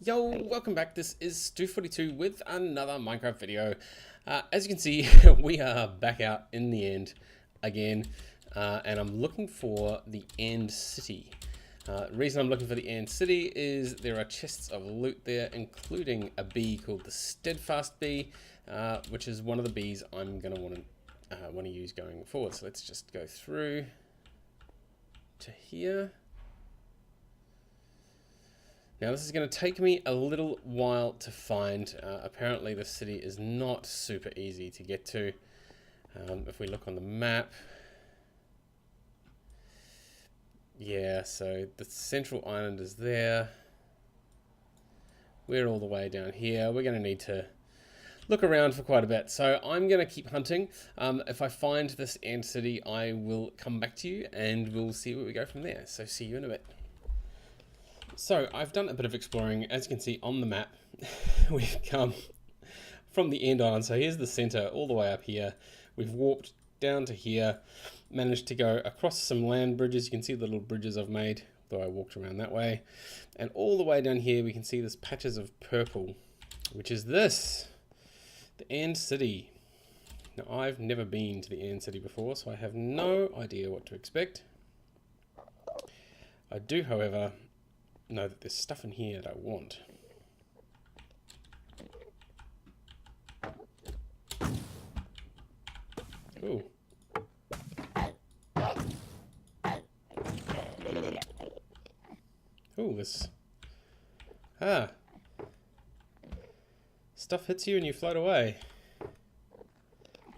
Yo, welcome back. This is Stu42 with another Minecraft video. As you can see, we are back out in the end again, and I'm looking for the end city. The reason I'm looking for the end city is there are chests of loot there, including a bee called the steadfast bee, which is one of the bees I'm going to want to use going forward. So let's just go through to here. Now this is going to take me a little while to find. Apparently the city is not super easy to get to. If we look on the map, yeah, so the central island is there. We're all the way down here. We're going to need to look around for quite a bit. So I'm going to keep hunting. If I find this end city, I will come back to you and we'll see where we go from there. So see you in a bit. So I've done a bit of exploring. As you can see on the map, we've come from the end island. So here's the center all the way up here. We've warped down to here, managed to go across some land bridges. You can see the little bridges I've made, though I walked around that way. And all the way down here, we can see this patches of purple, which is this, the end city. Now I've never been to the end city before, so I have no idea what to expect. I do, however, know that there's stuff in here that I want. Ooh. Ooh, this... Stuff hits you and you float away.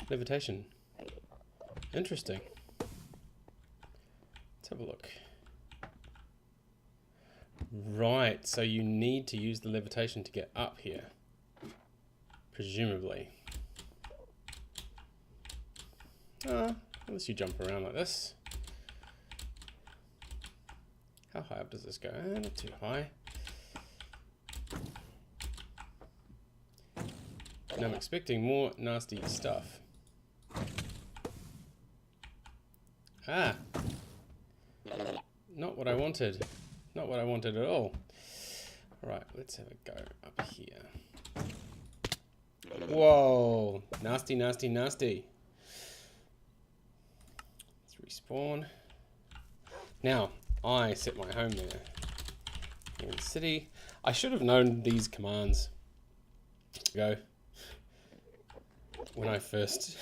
Levitation. Interesting. Let's have a look. Right, so you need to use the levitation to get up here, presumably. Unless you jump around like this. How high up does this go? Not too high. And I'm expecting more nasty stuff. Not what I wanted. Not what I wanted at all. Alright, let's have a go up here. Whoa! Nasty, nasty, nasty. Let's respawn. Now, I set my home there. In the city. I should have known these commands ago when I first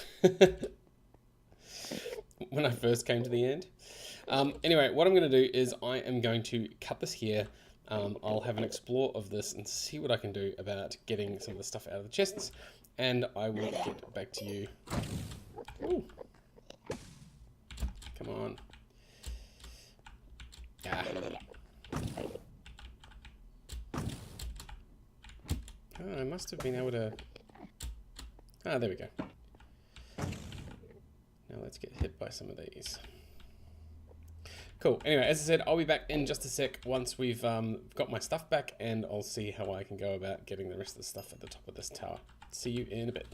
when I first came to the end. Anyway, what I'm going to do is I am going to cut this here. I'll have an explore of this and see what I can do about getting some of the stuff out of the chests, and I will get back to you. Ooh. Come on. Oh, I must have been able to... there we go. Now let's get hit by some of these. Cool. Anyway, as I said, I'll be back in just a sec once we've got my stuff back, and I'll see how I can go about getting the rest of the stuff at the top of this tower. See you in a bit.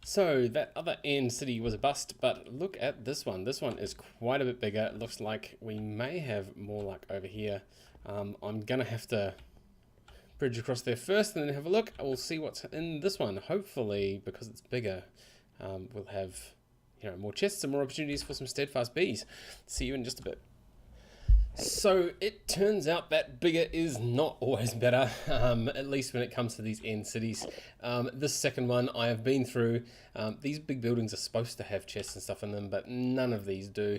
So that other end city was a bust, but look at this one. This one is quite a bit bigger. It looks like we may have more luck over here. I'm gonna have to bridge across there first and then have a look. We'll see what's in this one. Hopefully, because it's bigger, we'll have, you know, more chests and more opportunities for some steadfast bees. See you in just a bit. So it turns out that bigger is not always better, at least when it comes to these end cities. This second one I have been through. These big buildings are supposed to have chests and stuff in them, but none of these do.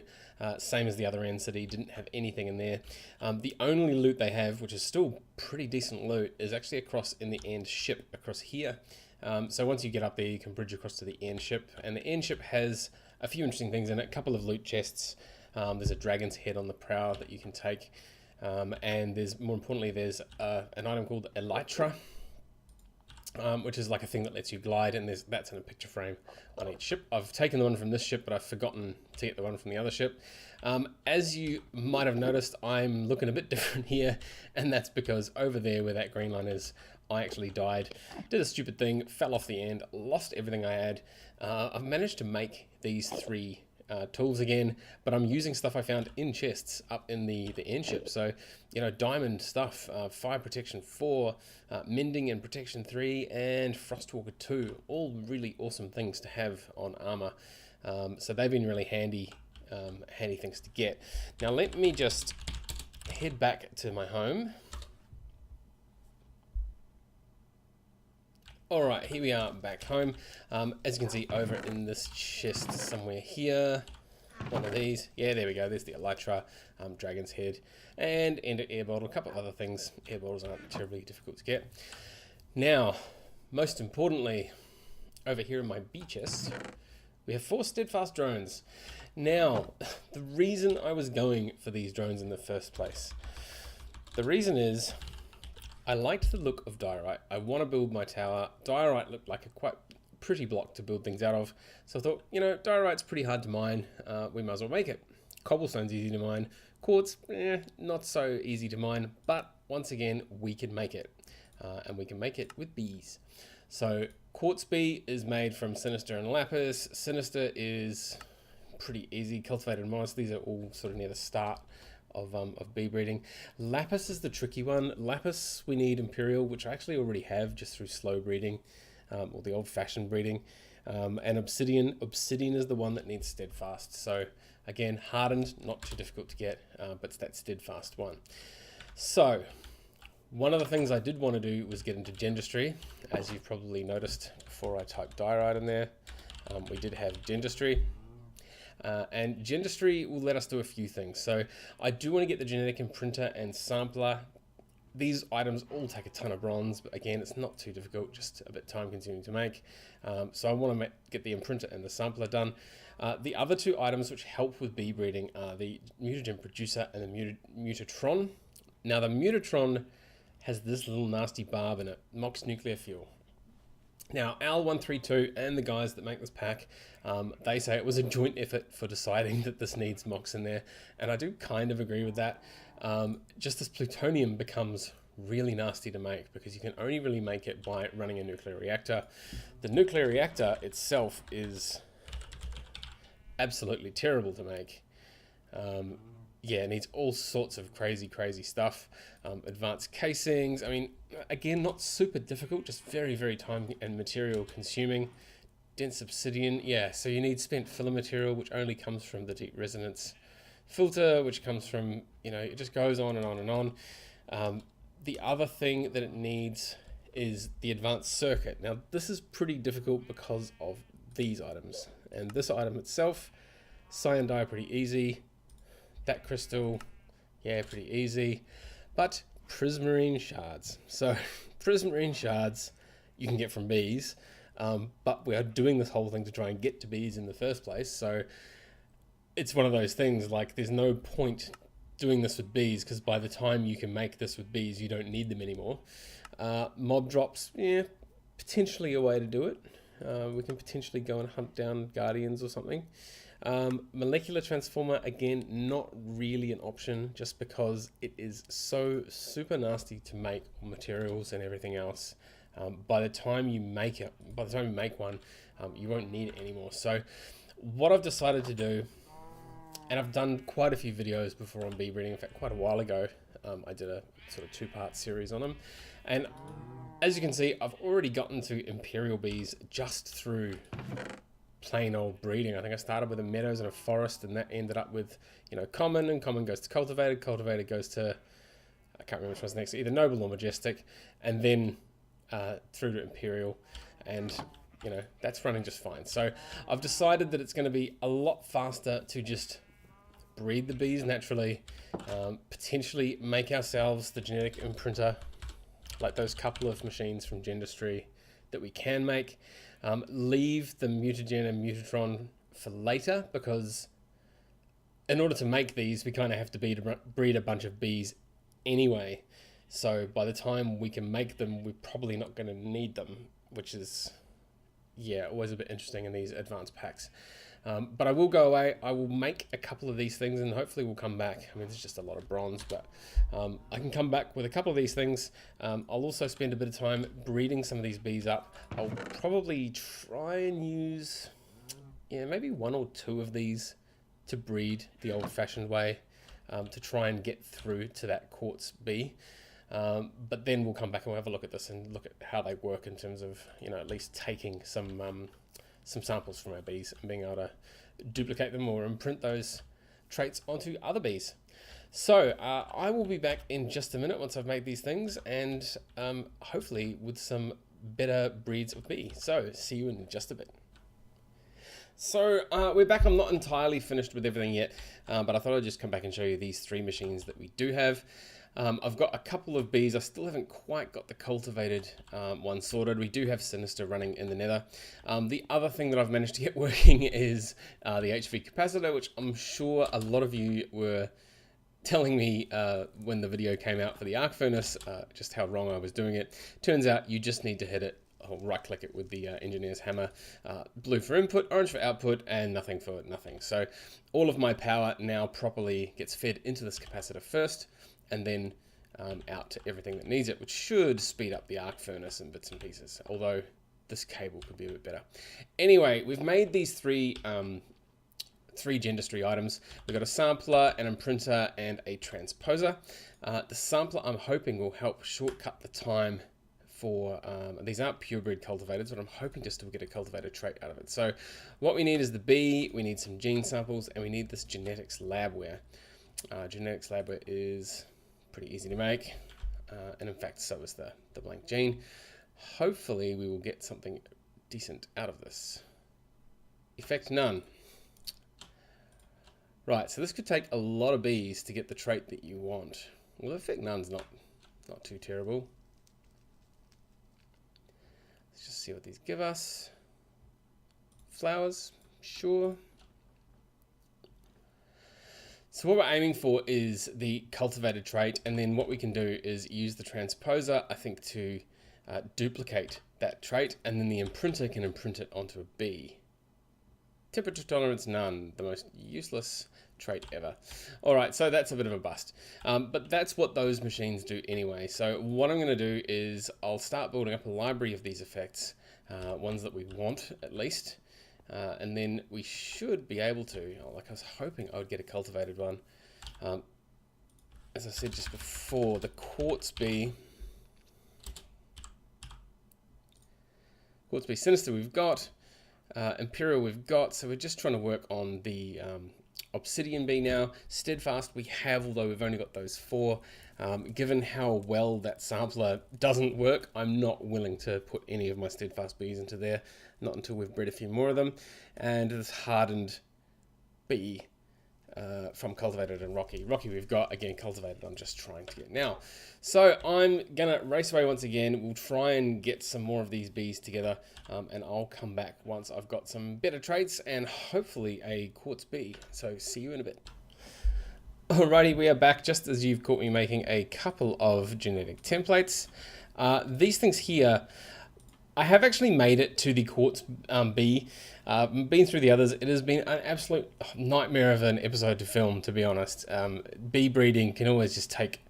Same as the other end city, didn't have anything in there. The only loot they have, which is still pretty decent loot, is actually across in the end ship across here. So once you get up there, you can bridge across to the end ship, and the end ship has a few interesting things in it. A couple of loot chests. There's a dragon's head on the prow that you can take, and there's, more importantly, there's an item called Elytra, which is like a thing that lets you glide, and that's in a picture frame on each ship. I've taken the one from this ship, but I've forgotten to get the one from the other ship. As you might have noticed, I'm looking a bit different here, and that's because over there where that green line is, I actually died, did a stupid thing, fell off the end, lost everything I had. I've managed to make these 3 tools again, but I'm using stuff I found in chests up in the airship. So, you know, diamond stuff, fire protection 4, mending and protection 3, and frostwalker 2. All really awesome things to have on armor. So they've been really handy things to get. Now let me just head back to my home. All right, here we are back home. As you can see over in this chest somewhere here, one of these. Yeah, there we go. There's the elytra, dragon's head, and air bottle. A couple of other things. Air bottles aren't terribly difficult to get. Now, most importantly, over here in my B chest, we have 4 steadfast drones. Now, the reason I was going for these drones in the first place, the reason is I liked the look of diorite. I want to build my tower. Diorite looked like a quite pretty block to build things out of. So I thought, you know, diorite's pretty hard to mine. We might as well make it. Cobblestone's easy to mine. Quartz, not so easy to mine. But once again, we can make it. And we can make it with bees. So quartz bee is made from sinister and lapis. Sinister is pretty easy. Cultivated moss. These are all sort of near the start of bee breeding. Lapis is the tricky one. Lapis we need imperial, which I actually already have just through slow breeding, or the old-fashioned breeding. And obsidian is the one that needs steadfast. So again, hardened, not too difficult to get, but it's that steadfast one. So one of the things I did want to do was get into Gendustry, as you've probably noticed before I typed diorite in there. We did have Gendustry. And Gendustry will let us do a few things. So I do want to get the genetic imprinter and sampler. These items all take a ton of bronze, but again, it's not too difficult, just a bit time consuming to make. So I want to get the imprinter and the sampler done. The other 2 items which help with bee breeding are the mutagen producer and the mutatron. Now the mutatron has this little nasty barb in it, Mox nuclear fuel. Now, AL132 and the guys that make this pack, they say it was a joint effort for deciding that this needs MOX in there, and I do kind of agree with that. Just this plutonium becomes really nasty to make because you can only really make it by running a nuclear reactor. The nuclear reactor itself is absolutely terrible to make. Yeah, it needs all sorts of crazy stuff. Advanced casings. I mean, again, not super difficult, just very time and material consuming. Dense obsidian. Yeah, so you need spent filler material, which only comes from the deep resonance filter, which comes from, you know, it just goes on and on and on. The other thing that it needs is the advanced circuit. Now, this is pretty difficult because of these items. And this item itself, cyan dye, pretty easy. That crystal, yeah, pretty easy. But prismarine shards. So prismarine shards you can get from bees, but we are doing this whole thing to try and get to bees in the first place. So it's one of those things, like there's no point doing this with bees because by the time you can make this with bees, you don't need them anymore. Mob drops, yeah, potentially a way to do it. We can potentially go and hunt down guardians or something. Molecular transformer, again, not really an option just because it is so super nasty to make materials and everything else. By the time you make one, you won't need it anymore. So what I've decided to do, and I've done quite a few videos before on bee breeding, in fact, quite a while ago, I did a sort of 2-part series on them. And as you can see, I've already gotten to imperial bees just through plain old breeding. I think I started with a meadows and a forest, and that ended up with, you know, common, and common goes to cultivated, cultivated goes to, I can't remember which one's next, either noble or majestic, and then through to imperial, and you know, that's running just fine. So I've decided that it's going to be a lot faster to just breed the bees naturally, potentially make ourselves the genetic imprinter, like those couple of machines from Gendustry that we can make. Leave the mutagen and mutatron for later, because in order to make these, we kind of have to breed a bunch of bees anyway. So by the time we can make them, we're probably not going to need them, which is, yeah, always a bit interesting in these advanced packs. But I will go away. I will make a couple of these things and hopefully we'll come back. I mean, there's just a lot of bronze, but I can come back with a couple of these things. I'll also spend a bit of time breeding some of these bees up. I'll probably try and use, yeah, maybe 1 or 2 of these to breed the old-fashioned way, to try and get through to that quartz bee. But then we'll come back and we'll have a look at this and look at how they work in terms of, you know, at least taking some samples from our bees and being able to duplicate them or imprint those traits onto other bees. So I will be back in just a minute once I've made these things, and hopefully with some better breeds of bee. So see you in just a bit. So we're back. I'm not entirely finished with everything yet, but I thought I'd just come back and show you these 3 machines that we do have. I've got a couple of bees. I still haven't quite got the cultivated one sorted. We do have Sinister running in the nether. The other thing that I've managed to get working is the HV capacitor, which I'm sure a lot of you were telling me when the video came out for the arc furnace, just how wrong I was doing it. Turns out you just need to hit it, or right click it with the engineer's hammer, blue for input, orange for output, and nothing for nothing. So all of my power now properly gets fed into this capacitor first, and then out to everything that needs it, which should speed up the arc furnace in bits and pieces, although this cable could be a bit better. Anyway, we've made these 3 Gendustry items. We've got a sampler, an imprinter, and a transposer. The sampler, I'm hoping, will help shortcut the time for, these aren't purebred cultivators, but I'm hoping just to get a cultivated trait out of it. So what we need is the bee, we need some gene samples, and we need this genetics labware. Genetics labware is pretty easy to make, and in fact so is the blank gene. Hopefully we will get something decent out of this. Effect none. Right, so this could take a lot of bees to get the trait that you want. Well, effect none's not too terrible. Let's just see what these give us. Flowers, sure. So what we're aiming for is the cultivated trait, and then what we can do is use the transposer, I think, to duplicate that trait, and then the imprinter can imprint it onto a bee. Temperature tolerance none, the most useless trait ever. All right, so that's a bit of a bust, but that's what those machines do anyway. So what I'm going to do is I'll start building up a library of these effects, ones that we want at least, and then we should be able to, like I was hoping I would get a cultivated one. As I said just before, the quartz bee Sinister we've got. Imperial we've got, so we're just trying to work on the Obsidian bee now. Steadfast we have, although we've only got those 4. Given how well that sampler doesn't work, I'm not willing to put any of my Steadfast bees into there, not until we've bred a few more of them. And this hardened bee from cultivated and rocky. Rocky we've got, again cultivated I'm just trying to get now. So I'm gonna race away once again. We'll try and get some more of these bees together, and I'll come back once I've got some better traits and hopefully a quartz bee. So see you in a bit. Alrighty, we are back just as you've caught me making a couple of genetic templates. These things here, I have actually made it to the quartz bee. Been through the others. It has been an absolute nightmare of an episode to film, to be honest. Bee breeding can always just take,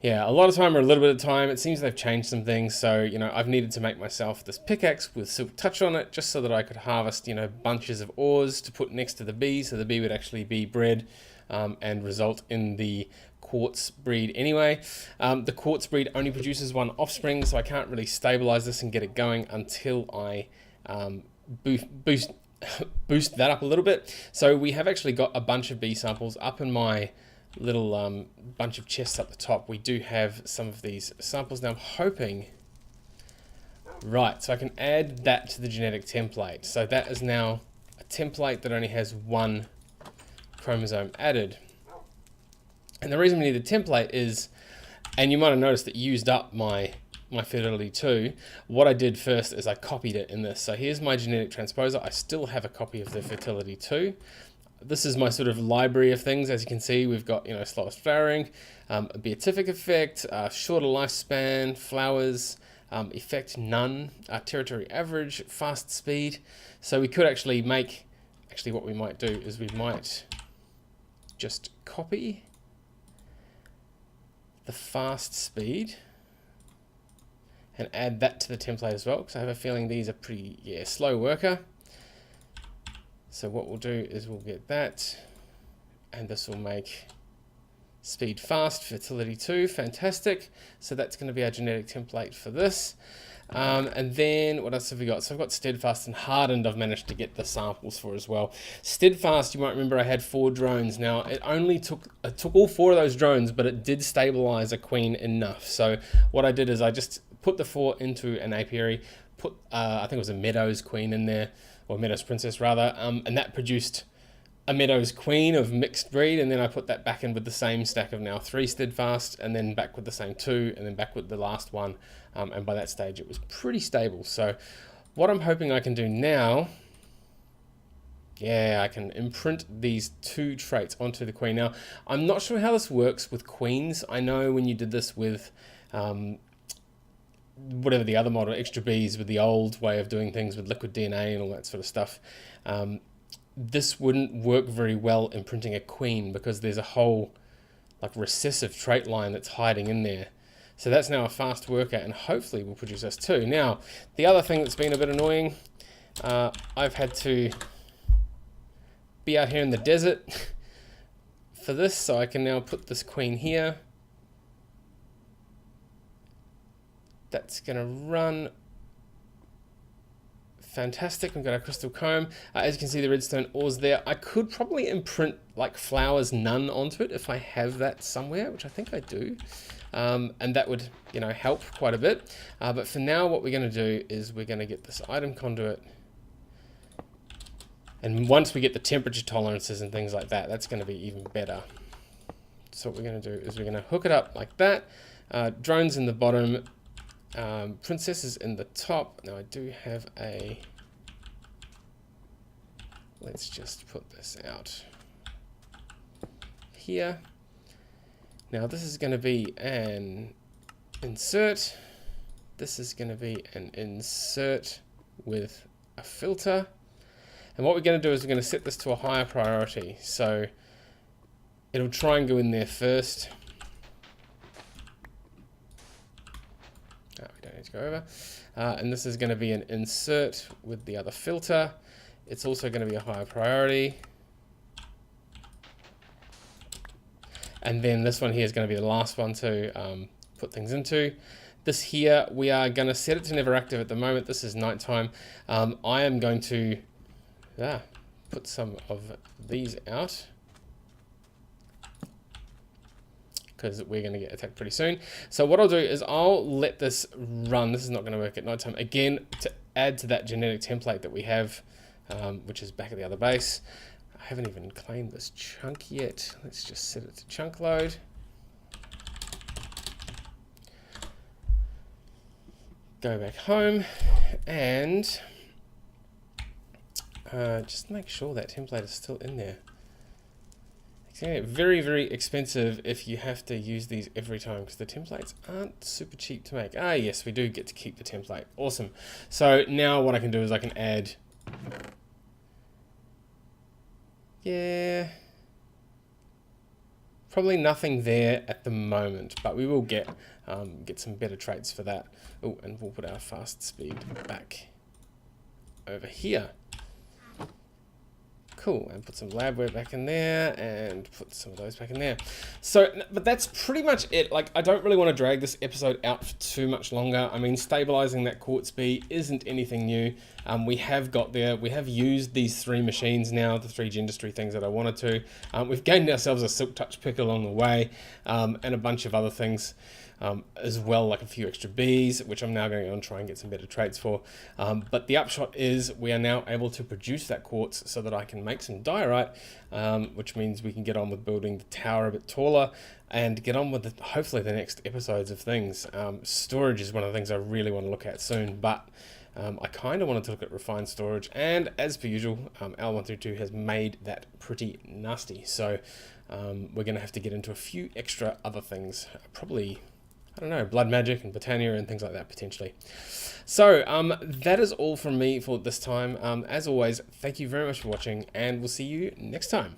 a lot of time or a little bit of time. It seems they've changed some things, so, you know, I've needed to make myself this pickaxe with silk touch on it, just so that I could harvest, you know, bunches of ores to put next to the bee, so the bee would actually be bred and result in the quartz breed anyway. The quartz breed only produces 1 offspring, so I can't really stabilize this and get it going until I boost that up a little bit. So we have actually got a bunch of bee samples up in my little bunch of chests up the top. We do have some of these samples now. I'm hoping, right, so I can add that to the genetic template. So that is now a template that only has 1 chromosome added. And the reason we need a template is, and you might have noticed that used up my fertility 2. What I did first is I copied it in this. So here's my genetic transposer. I still have a copy of the fertility 2. This is my sort of library of things. As you can see, we've got, you know, slowest flowering, a beatific effect, shorter lifespan, flowers, effect none, territory average, fast speed. So we could actually make, what we might do is we might just copy the fast speed and add that to the template as well, because I have a feeling these are pretty, slow worker. So what we'll do is we'll get that, and this will make speed fast, fertility 2, fantastic. So that's going to be our genetic template for this. And then what else have we got? So I've got steadfast and hardened I've managed to get the samples for as well. Steadfast, you might remember I had 4 drones. Now it only took all 4 of those drones, but it did stabilize a queen enough. So what I did is I just put the 4 into an apiary, put I think it was a Meadows queen in there, or Meadows princess rather, and that produced a Meadows queen of mixed breed, and then I put that back in with the same stack of now 3 steadfast, and then back with the same 2, and then back with the last one, and by that stage it was pretty stable. So what I'm hoping I can do now, yeah, I can imprint these 2 traits onto the queen. Now I'm not sure how this works with queens. I know when you did this with whatever the other model, extra bees, with the old way of doing things with liquid DNA and all that sort of stuff, this wouldn't work very well imprinting a queen because there's a whole like recessive trait line that's hiding in there. So that's now a fast worker, and hopefully will produce us 2. Now, the other thing that's been a bit annoying, I've had to be out here in the desert for this, so I can now put this queen here. That's going to run fantastic. We've got our crystal comb. As you can see, the redstone ore's there. I could probably imprint like flowers none onto it if I have that somewhere, which I think I do. And that would, you know, help quite a bit. But for now, what we're going to do is we're going to get this item conduit. And once we get the temperature tolerances and things like that, that's going to be even better. So what we're going to do is we're going to hook it up like that. Drones in the bottom. Princesses in the top. Now I do have a, let's just put this out here. Now this is going to be an insert. This is going to be an insert with a filter. And what we're going to do is we're going to set this to a higher priority. So it'll try and go in there first. Oh, we don't need to go over. And this is going to be an insert with the other filter. It's also going to be a higher priority. And then this one here is going to be the last one to put things into. This here, we are going to set it to never active at the moment. This is nighttime. I am going to put some of these out, because we're going to get attacked pretty soon. So what I'll do is I'll let this run. This is not going to work at nighttime. Again, to add to that genetic template that we have, which is back at the other base. I haven't even claimed this chunk yet. Let's just set it to chunk load. Go back home and just make sure that template is still in there. It's going to get very, very expensive if you have to use these every time, because the templates aren't super cheap to make. Ah, yes, we do get to keep the template. Awesome. So now what I can do is I can add, probably nothing there at the moment, but we will get some better traits for that. Oh, and we'll put our fast speed back over here. Cool, and put some labware back in there, and put some of those back in there. So, but that's pretty much it. Like, I don't really want to drag this episode out for too much longer. I mean, stabilizing that quartz bee isn't anything new. We have got there. We have used these 3 machines now, the 3 Gendustry things that I wanted to. We've gained ourselves a silk touch pick along the way, and a bunch of other things. As well, like a few extra bees, which I'm now going to go and try and get some better traits for. But the upshot is we are now able to produce that quartz so that I can make some diorite, which means we can get on with building the tower a bit taller and get on with hopefully the next episodes of things. Storage is one of the things I really want to look at soon, but I kind of wanted to look at refined storage, and as per usual, L132 has made that pretty nasty. So we're going to have to get into a few extra other things, probably, I don't know, blood magic and Botania and things like that potentially. So that is all from me for this time. As always, thank you very much for watching, and we'll see you next time.